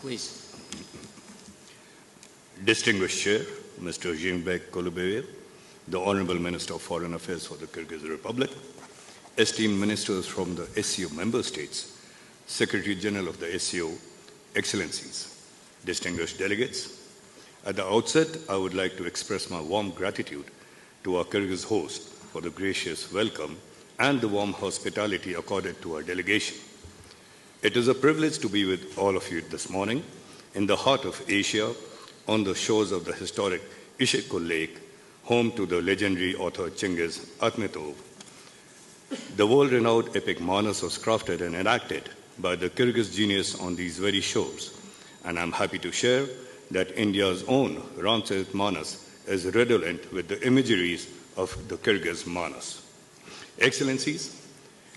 Please. Distinguished Chair, Mr. Jeenbek Kolubayev, the Honorable Minister of Foreign Affairs for the Kyrgyz Republic, esteemed ministers from the SCO member states, Secretary General of the SCO, Excellencies, distinguished delegates. At the outset, I would like to express my warm gratitude to our Kyrgyz host for the gracious welcome and the warm hospitality accorded to our delegation. It is a privilege to be with all of you this morning in the heart of Asia, on the shores of the historic Ishikul Lake, home to the legendary author Chingiz Atmatov. The world-renowned epic Manas was crafted and enacted by the Kyrgyz genius on these very shores, and I'm happy to share that India's own Ramcharit Manas is redolent with the imageries of the Kyrgyz Manas. Excellencies,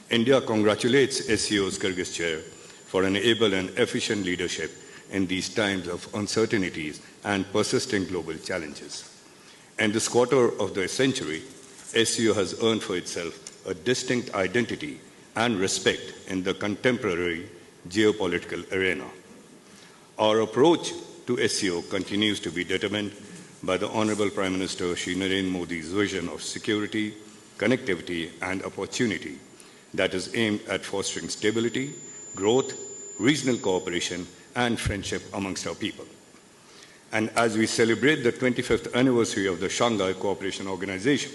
India congratulates SCO's Kyrgyz chair for an able and efficient leadership in these times of uncertainties and persisting global challenges. In this quarter of the century, SCO has earned for itself a distinct identity and respect in the contemporary geopolitical arena. Our approach to SCO continues to be determined by the Honorable Prime Minister Shri Narendra Modi's vision of security, connectivity, and opportunity that is aimed at fostering stability, growth, regional cooperation, and friendship amongst our people. And as we celebrate the 25th anniversary of the Shanghai Cooperation Organization,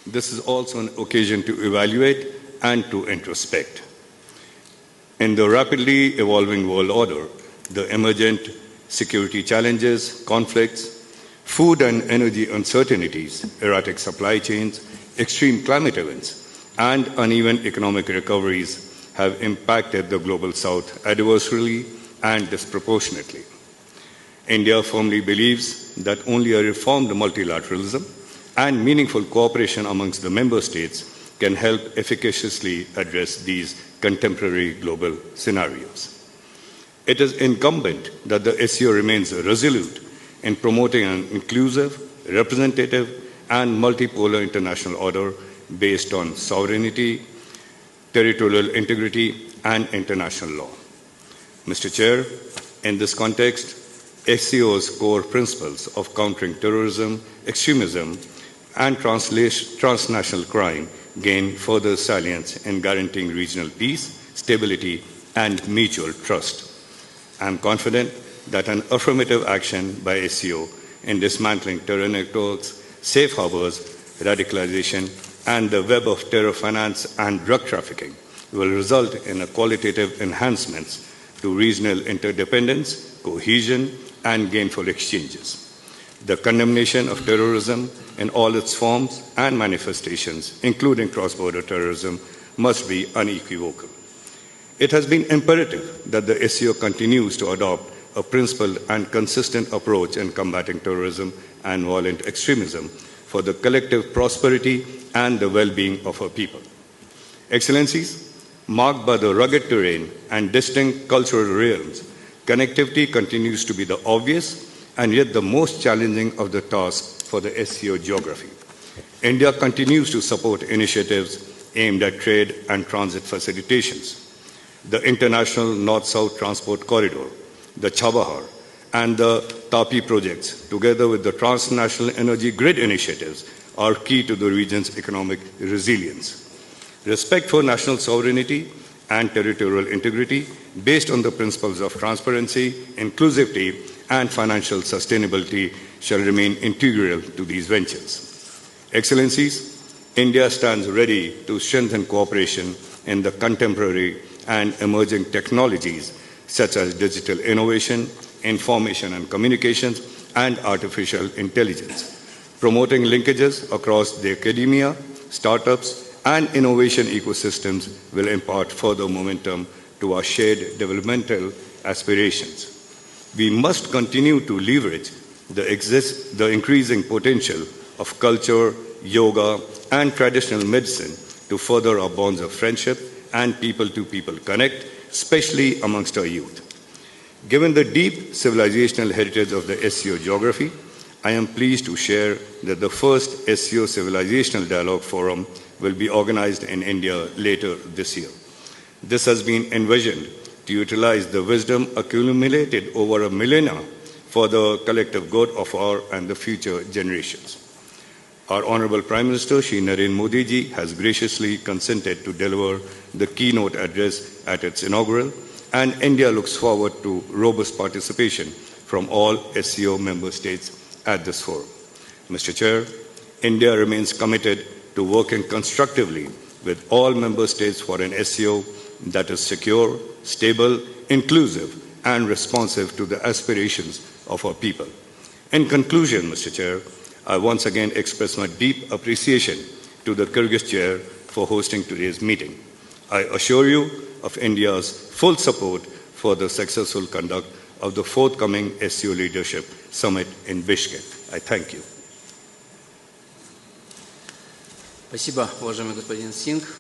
this is also an occasion to evaluate and to introspect. In the rapidly evolving world order, the emergent security challenges, conflicts, food and energy uncertainties, erratic supply chains, extreme climate events, and uneven economic recoveries have impacted the Global South adversely and disproportionately. India firmly believes that only a reformed multilateralism and meaningful cooperation amongst the member states can help efficaciously address these contemporary global scenarios. It is incumbent that the SCO remains resolute in promoting an inclusive, representative, and multipolar international order based on sovereignty, territorial integrity, and international law. Mr. Chair, in this context, SCO's core principles of countering terrorism, extremism, and transnational crime gain further salience in guaranteeing regional peace, stability, and mutual trust. I am confident that an affirmative action by SCO in dismantling terror networks, safe harbors, radicalization, and the web of terror finance and drug trafficking will result in a qualitative enhancements to regional interdependence, cohesion, and gainful exchanges. The condemnation of terrorism in all its forms and manifestations, including cross-border terrorism, must be unequivocal. It has been imperative that the SCO continues to adopt a principled and consistent approach in combating terrorism and violent extremism for the collective prosperity and the well-being of our people. Excellencies, marked by the rugged terrain and distinct cultural realms, connectivity continues to be the obvious and yet the most challenging of the tasks for the SCO geography. India continues to support initiatives aimed at trade and transit facilitations. The International North-South Transport Corridor, the Chabahar, and the TAPI projects, together with the transnational energy grid initiatives, are key to the region's economic resilience. Respect for national sovereignty and territorial integrity, based on the principles of transparency, inclusivity, and financial sustainability, shall remain integral to these ventures. Excellencies, India stands ready to strengthen cooperation in the contemporary and emerging technologies such as digital innovation, information and communications, and artificial intelligence, promoting linkages across the academia, startups, and innovation ecosystems will impart further momentum to our shared developmental aspirations. We must continue to leverage the increasing potential of culture, yoga, and traditional medicine to further our bonds of friendship and people-to-people connect, especially amongst our youth. Given the deep civilizational heritage of the SCO geography, I am pleased to share that the first SCO Civilizational Dialogue Forum will be organized in India later this year. This has been envisioned to utilize the wisdom accumulated over a millennia for the collective good of our and the future generations. Our Honorable Prime Minister Shri Narendra Modi ji has graciously consented to deliver the keynote address at its inaugural, and India looks forward to robust participation from all SCO member states at this forum. Mr. Chair, India remains committed to working constructively with all member states for an SCO that is secure, stable, inclusive, and responsive to the aspirations of our people. In conclusion, Mr. Chair, I once again express my deep appreciation to the Kyrgyz Chair for hosting today's meeting. I assure you of India's full support for the successful conduct of the forthcoming SCO Leadership Summit in Bishkek. I thank you. Спасибо, уважаемый господин Сингх.